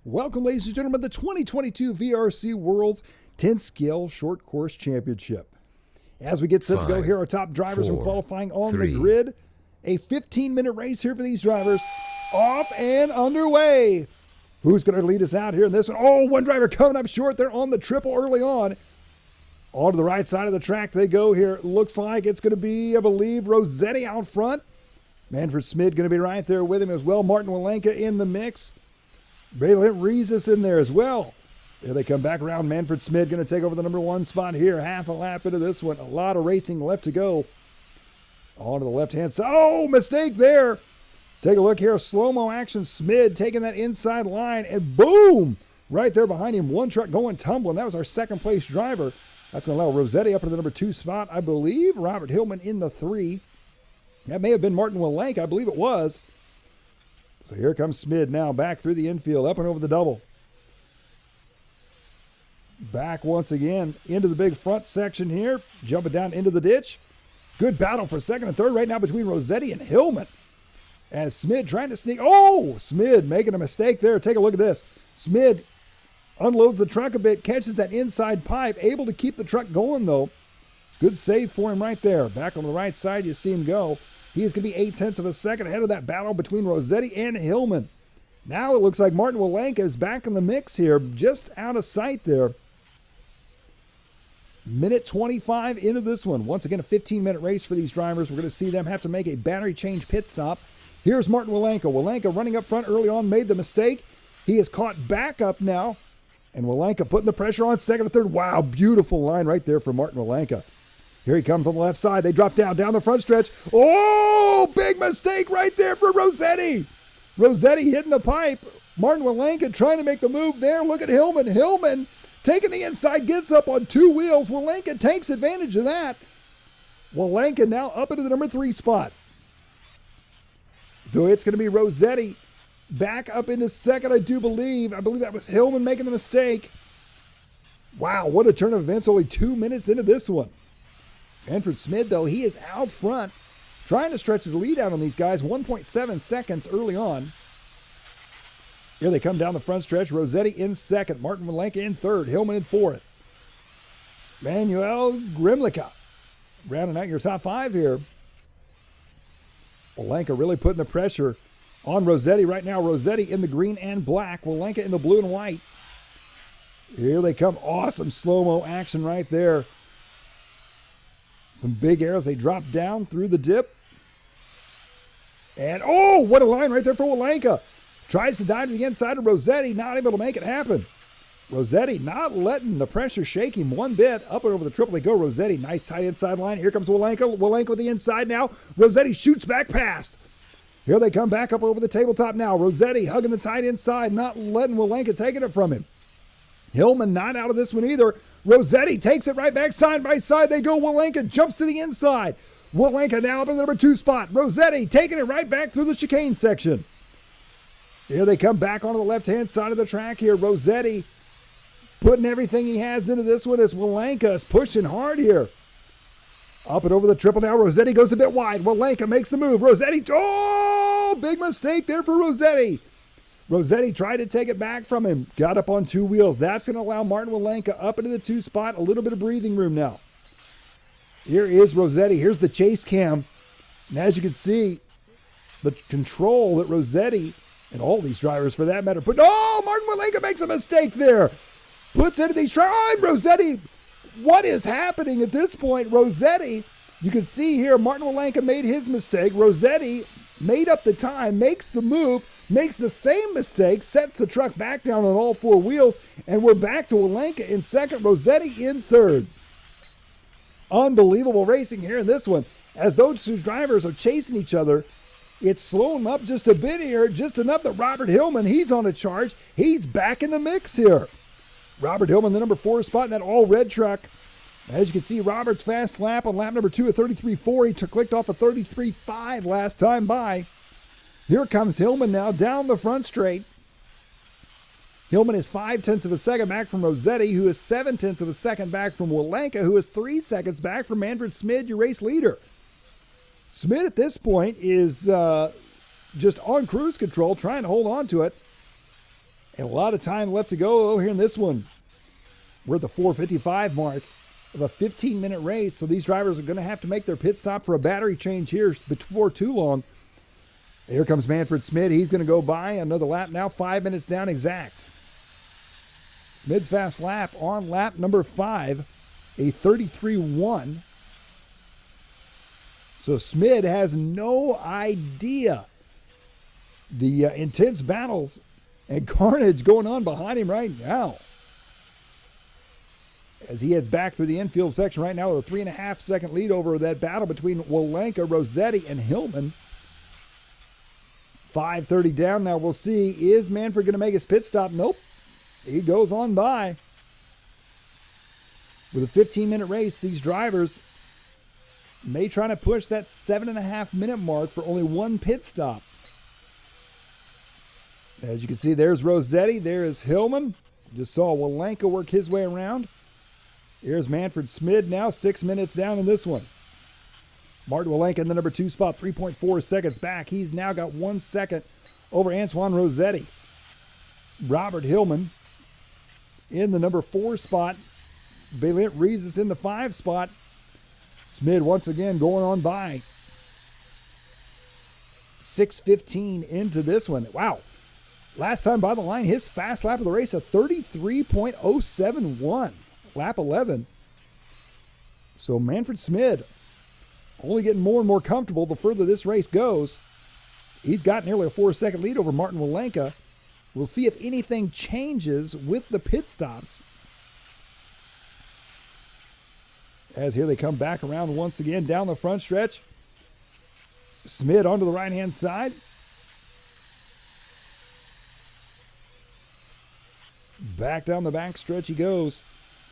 Welcome, ladies and gentlemen, to the 2022 VRC World's 10 Skill Short Course Championship. As we get set to go, here are top drivers from qualifying on the grid. A 15-minute race here for these drivers. Off and underway. Who's going to lead us out here in this one? Oh, one driver coming up short. They're on the triple early on. On to the right side of the track they go here. Looks like it's going to be, I believe, Rossetti out front. Manfred Smid going to be right there with him as well. Martin Walenka in the mix. Braylon Rees is in there as well. There they come back around. Manfred Smid going to take over the number one spot here. Half a lap into this one. A lot of racing left to go. On to the left-hand side. Oh, mistake there. Take a look here. Slow-mo action. Smid taking that inside line. And boom! Right there behind him. One truck going tumbling. That was our second place driver. That's going to allow Rossetti up into the number two spot. I believe Robert Hillman in the three. That may have been Martin Walenka. I believe it was. So here comes Smid now back through the infield, up and over the double. Back once again into the big front section here, jumping down into the ditch. Good battle for second and third right now between Rossetti and Hillman. As Smid trying to sneak. Oh, Smid making a mistake there. Take a look at this. Smid unloads the truck a bit, catches that inside pipe, able to keep the truck going though. Good save for him right there. Back on the right side, you see him go. He is going to be 0.8 of a second ahead of that battle between Rossetti and Hillman. Now it looks like Martin Walenka is back in the mix here, just out of sight there. Minute 25 into this one. Once again, a 15-minute race for these drivers. We're going to see them have to make a battery change pit stop. Here's Martin Walenka. Walenka running up front early on, made the mistake. He is caught back up now. And Walenka putting the pressure on second and third. Wow, beautiful line right there for Martin Walenka. Here he comes on the left side. They drop down the front stretch. Oh, big mistake right there for Rossetti. Rossetti hitting the pipe. Martin Walenka trying to make the move there. Look at Hillman. Hillman taking the inside, gets up on two wheels. Walenka takes advantage of that. Walenka now up into the number three spot. So it's going to be Rossetti back up into second, I believe. I believe that was Hillman making the mistake. Wow, what a turn of events. Only 2 minutes into this one. Manfred Smid, though, he is out front, trying to stretch his lead out on these guys. 1.7 seconds early on. Here they come down the front stretch. Rossetti in second. Martin Walenka in third. Hillman in fourth. Manuel Grimlicka rounding out your top five here. Walenka really putting the pressure on Rossetti right now. Rossetti in the green and black. Walenka in the blue and white. Here they come. Awesome slow-mo action right there. Some big arrows. They drop down through the dip. And, oh, what a line right there for Walenka. Tries to dive to the inside of Rossetti. Not able to make it happen. Rossetti not letting the pressure shake him one bit. Up and over the triple they go. Rossetti, nice tight inside line. Here comes Walenka. Walenka with the inside now. Rossetti shoots back past. Here they come back up over the tabletop now. Rossetti hugging the tight inside. Not letting Walenka taking it from him. Hillman not out of this one either. Rossetti takes it right back side by side. They go. Walenka jumps to the inside. Walenka now up in the number two spot. Rossetti taking it right back through the chicane section. Here they come back onto the left-hand side of the track here. Rossetti putting everything he has into this one as Walenka is pushing hard here. Up and over the triple now. Rossetti goes a bit wide. Walenka makes the move. Rossetti, oh, big mistake there for Rossetti. Rossetti tried to take it back from him. Got up on two wheels. That's going to allow Martin Walenka up into the two spot. A little bit of breathing room now. Here is Rossetti. Here's the chase cam. And as you can see, the control that Rossetti, and all these drivers for that matter, but oh, Martin Walenka makes a mistake there. Puts into these tries. Rossetti, what is happening at this point? Rossetti, you can see here, Martin Walenka made his mistake. Rossetti made up the time, makes the move, makes the same mistake, sets the truck back down on all four wheels, and we're back to Walenka in second, Rossetti in third. Unbelievable racing here in this one. As those two drivers are chasing each other, it's slowing them up just a bit here, just enough that Robert Hillman, he's on a charge. He's back in the mix here. Robert Hillman, the number four spot in that all-red truck. As you can see, Robert's fast lap on lap number two at 33.4. He clicked off a 33.5 last time by. Here comes Hillman now down the front straight. Hillman is 0.5 of a second back from Rossetti, who is 0.7 of a second back from Walenka, who is 3 seconds back from Manfred Smid, your race leader. Smid at this point is just on cruise control, trying to hold on to it. And a lot of time left to go here in this one. We're at the 4:55 mark of a 15-minute race, so these drivers are going to have to make their pit stop for a battery change here before too long. Here comes Manfred Smid. He's going to go by another lap now, 5 minutes down exact. Smid's fast lap on lap number 5, a 33.1. So Smid has no idea the intense battles and carnage going on behind him right now, as he heads back through the infield section right now with a 3.5 second lead over that battle between Walenka, Rossetti, and Hillman. 5:30 down. Now we'll see, is Manfred going to make his pit stop? Nope. He goes on by. With a 15-minute race, these drivers may try to push that 7.5-minute mark for only one pit stop. As you can see, there's Rossetti. There is Hillman. Just saw Walenka work his way around. Here's Manfred Smid now, 6 minutes down in this one. Martin Walenka in the number 2 spot, 3.4 seconds back. He's now got 1 second over Antoine Rossetti. Robert Hillman in the number 4 spot. Belint Rees in the 5 spot. Smid once again going on by. 6:15 into this one. Wow. Last time by the line, his fast lap of the race, a 33.071. Lap 11. So Manfred Smid only getting more and more comfortable the further this race goes. He's got nearly a 4-second lead over Martin Walenka. We'll see if anything changes with the pit stops, as here they come back around once again down the front stretch. Smid onto the right-hand side. Back down the back stretch he goes.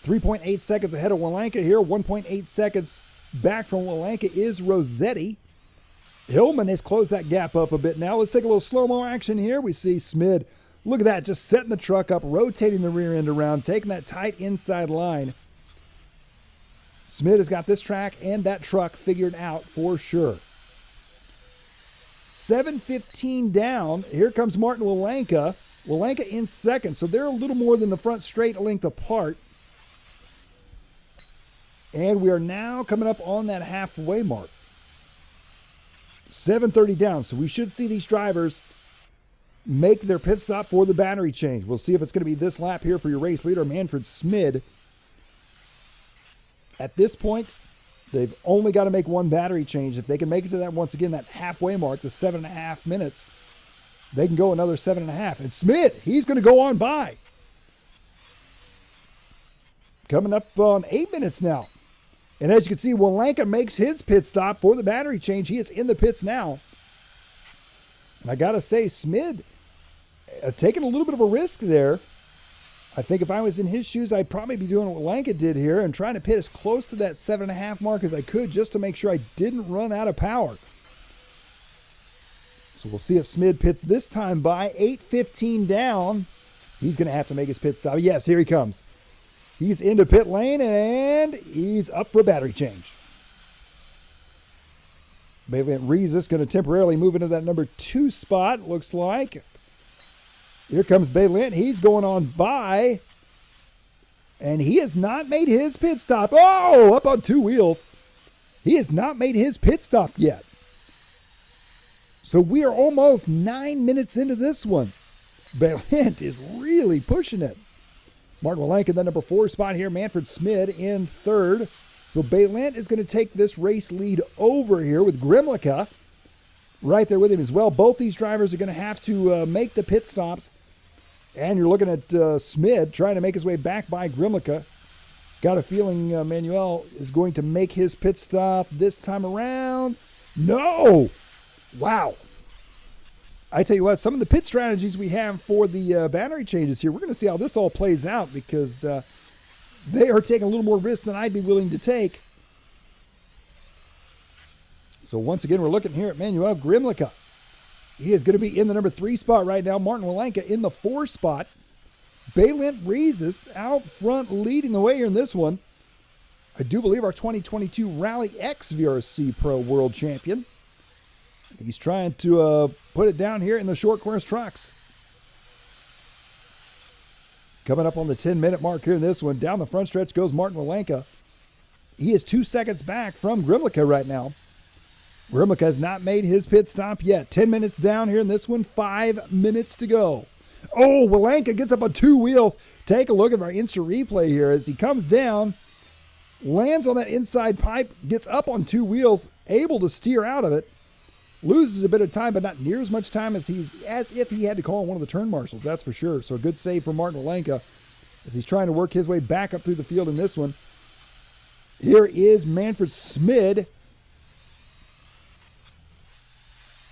3.8 seconds ahead of Walenka here. 1.8 seconds back from Walenka is Rossetti. Hillman has closed that gap up a bit now. Let's take a little slow-mo action here. We see Smid, look at that, just setting the truck up, rotating the rear end around, taking that tight inside line. Smid has got this track and that truck figured out for sure. 7:15 down. Here comes Martin Walenka. Walenka in second, so they're a little more than the front straight length apart. And we are now coming up on that halfway mark. 7:30 down, so we should see these drivers make their pit stop for the battery change. We'll see if it's going to be this lap here for your race leader, Manfred Smid. At this point, they've only got to make one battery change. If they can make it to that, once again, that halfway mark, the 7.5 minutes, they can go another 7.5. And Smid, he's going to go on by. Coming up on 8 minutes now. And as you can see, Walenka makes his pit stop for the battery change. He is in the pits now. And I got to say, Smid taking a little bit of a risk there. I think if I was in his shoes, I'd probably be doing what Walenka did here and trying to pit as close to that 7.5 mark as I could just to make sure I didn't run out of power. So we'll see if Smid pits this time by. 8:15 down. He's going to have to make his pit stop. Yes, here he comes. He's into pit lane, and he's up for a battery change. Belint Rees is going to temporarily move into that number 2 spot, looks like. Here comes Belint. He's going on by, and he has not made his pit stop. Oh, up on 2 wheels. He has not made his pit stop yet. So we are almost 9 minutes into this one. Belint is really pushing it. Martin Walenka in the number 4 spot here. Manfred Smid in 3rd. So Belint is going to take this race lead over here with Grimlica right there with him as well. Both these drivers are going to have to make the pit stops. And you're looking at Smid trying to make his way back by Grimlica. Got a feeling Manuel is going to make his pit stop this time around. No! Wow. I tell you what, some of the pit strategies we have for the battery changes here, we're going to see how this all plays out because they are taking a little more risk than I'd be willing to take. So once again, we're looking here at Manuel Grimlica. He is going to be in the number 3 spot right now. Martin Walenka in the 4 spot. Belint Rees out front leading the way here in this one. I do believe our 2022 Rally X VRC-Pro World Champion. He's trying to put it down here in the short course trucks. Coming up on the 10-minute mark here in this one, down the front stretch goes Martin Walenka. He is 2 seconds back from Grimlica right now. Grimlica has not made his pit stop yet. 10 minutes down here in this one, 5 minutes to go. Oh, Walenka gets up on 2 wheels. Take a look at our instant replay here as he comes down, lands on that inside pipe, gets up on 2 wheels, able to steer out of it. Loses a bit of time, but not near as much time as if he had to call one of the turn marshals, that's for sure. So a good save for Martin Walenka as he's trying to work his way back up through the field in this one. Here is Manfred Smid.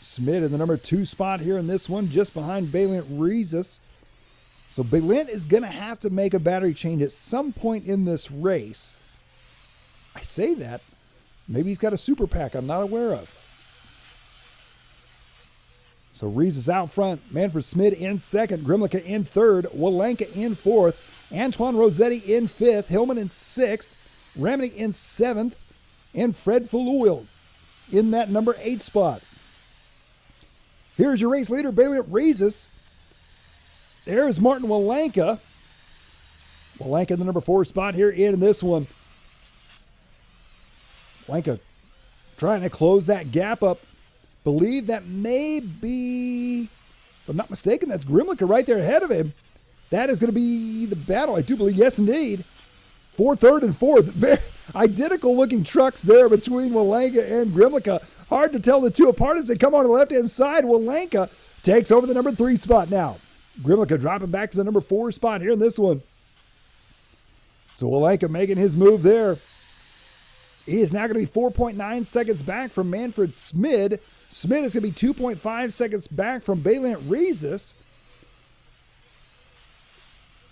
Smid in the number 2 spot here in this one, just behind Balint Rezis. So Balint is going to have to make a battery change at some point in this race. I say that. Maybe he's got a super pack I'm not aware of. So Rezis out front, Manfred Smid in second, Grimlica in third, Walenka in fourth, Antoine Rossetti in fifth, Hillman in sixth, Ramnick in seventh, and Fred Faluil in that number 8 spot. Here's your race leader, Balint Rezis. There's Martin Walenka. Walenka in the number 4 spot here in this one. Walenka trying to close that gap up. Believe that may be, if I'm not mistaken, that's Grimlica right there ahead of him. That is going to be the battle, I do believe. Yes, indeed. For third and fourth. Very identical looking trucks there between Walenka and Grimlica. Hard to tell the two apart as they come on the left-hand side. Walenka takes over the number 3 spot now. Grimlica dropping back to the number 4 spot here in this one. So Walenka making his move there. He is now going to be 4.9 seconds back from Manfred Smid. Smid is going to be 2.5 seconds back from Balint Rezis.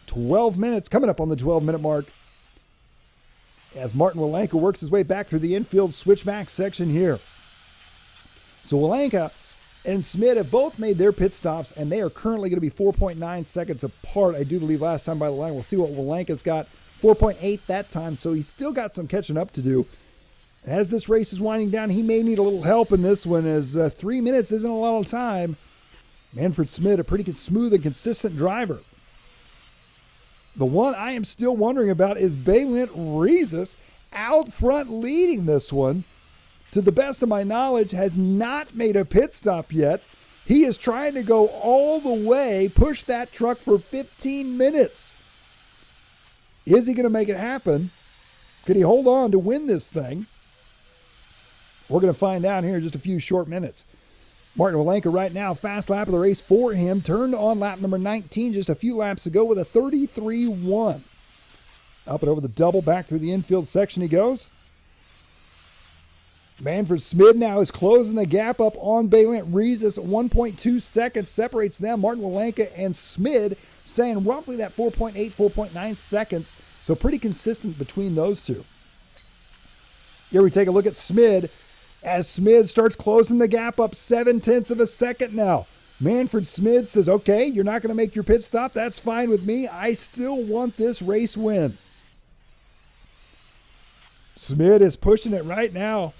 12 minutes, coming up on the 12-minute mark, as Martin Walenka works his way back through the infield switchback section here. So Walenka and Smid have both made their pit stops, and they are currently going to be 4.9 seconds apart, I do believe, last time by the line. We'll see what Walenka's got. 4.8 that time, so he's still got some catching up to do. As this race is winding down, he may need a little help in this one, as 3 minutes isn't a lot of time. Manfred Smid, a pretty smooth and consistent driver. The one I am still wondering about is Balint Rezis, out front leading this one. To the best of my knowledge, has not made a pit stop yet. He is trying to go all the way, push that truck for 15 minutes. Is he going to make it happen? Could he hold on to win this thing? We're going to find out here in just a few short minutes. Martin Walenka right now, fast lap of the race for him. Turned on lap number 19 just a few laps ago with a 33.1. Up and over the double, back through the infield section he goes. Manfred Smid now is closing the gap up on Balint Rezis. 1.2 seconds separates them. Martin Walenka and Smid staying roughly that 4.8, 4.9 seconds. So pretty consistent between those two. Here we take a look at Smid as Smid starts closing the gap up 0.7 of a second now. Manfred Smid says, okay, you're not going to make your pit stop. That's fine with me. I still want this race win. Smid is pushing it right now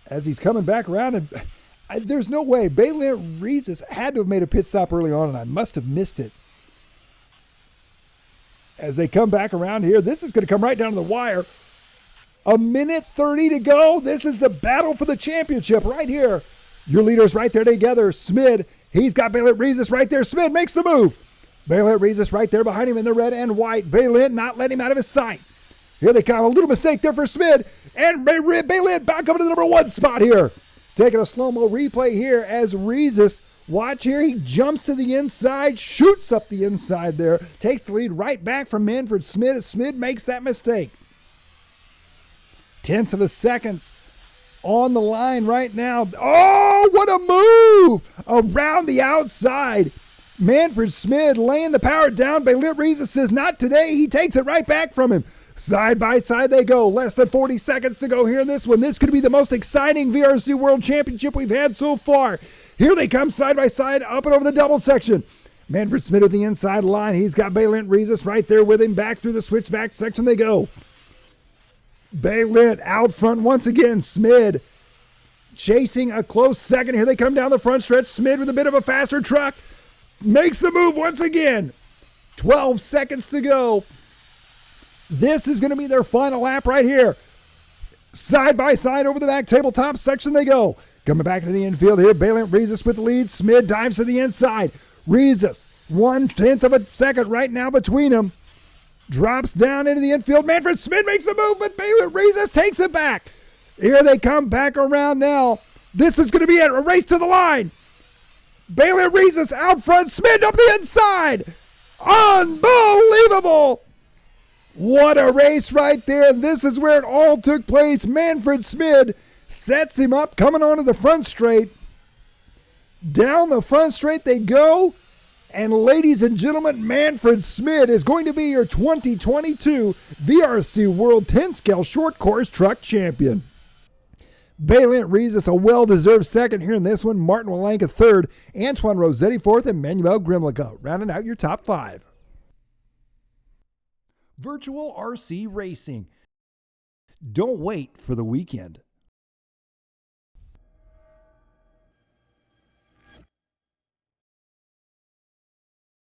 as he's coming back around. And there's no way. Balint Rezis had to have made a pit stop early on, and I must have missed it. As they come back around here, this is going to come right down to the wire. 1:30 to go. This is the battle for the championship right here. Your leaders right there together. Smid, he's got Balint Rezis right there. Smid makes the move. Balint Rezis right there behind him in the red and white. Balint not letting him out of his sight. Here they come. A little mistake there for Smid. And Balint back up to the number 1 spot here. Taking a slow-mo replay here as Rezis, watch here, he jumps to the inside, shoots up the inside there, takes the lead right back from Manfred Smid as Smid makes that mistake. 0.1 of a second on the line right now. Oh, what a move! Around the outside. Manfred Smid laying the power down. Balint Rezis says, not today. He takes it right back from him. Side by side they go. Less than 40 seconds to go here in this one. This could be the most exciting VRC World Championship we've had so far. Here they come side by side up and over the double section. Manfred Smid with the inside line. He's got Balint Rezis right there with him. Back through the switchback section they go. Balint out front once again. Smid chasing a close second. Here they come down the front stretch. Smid with a bit of a faster truck. Makes the move once again. 12 seconds to go. This is going to be their final lap right here. Side by side over the back tabletop section they go. Coming back to the infield here, Balint Rezis with the lead. Smid dives to the inside. Rezis, 1/10 of a second right now between them. Drops down into the infield. Manfred Smid makes the move, but Balint Rezis takes it back. Here they come back around now. This is going to be it, a race to the line. Balint Rezis out front, Smid up the inside. Unbelievable. What a race right there. This is where it all took place. Manfred Smid sets him up, coming onto the front straight. Down the front straight they go. And ladies and gentlemen, Manfred Smid is going to be your 2022 VRC World 10-Scale Short Course Truck Champion. Balint Rezis a well-deserved second here in this one. Martin Walenka third. Antoine Rossetti fourth. And Manuel Grimlica rounding out your top five. Virtual RC Racing. Don't wait for the weekend.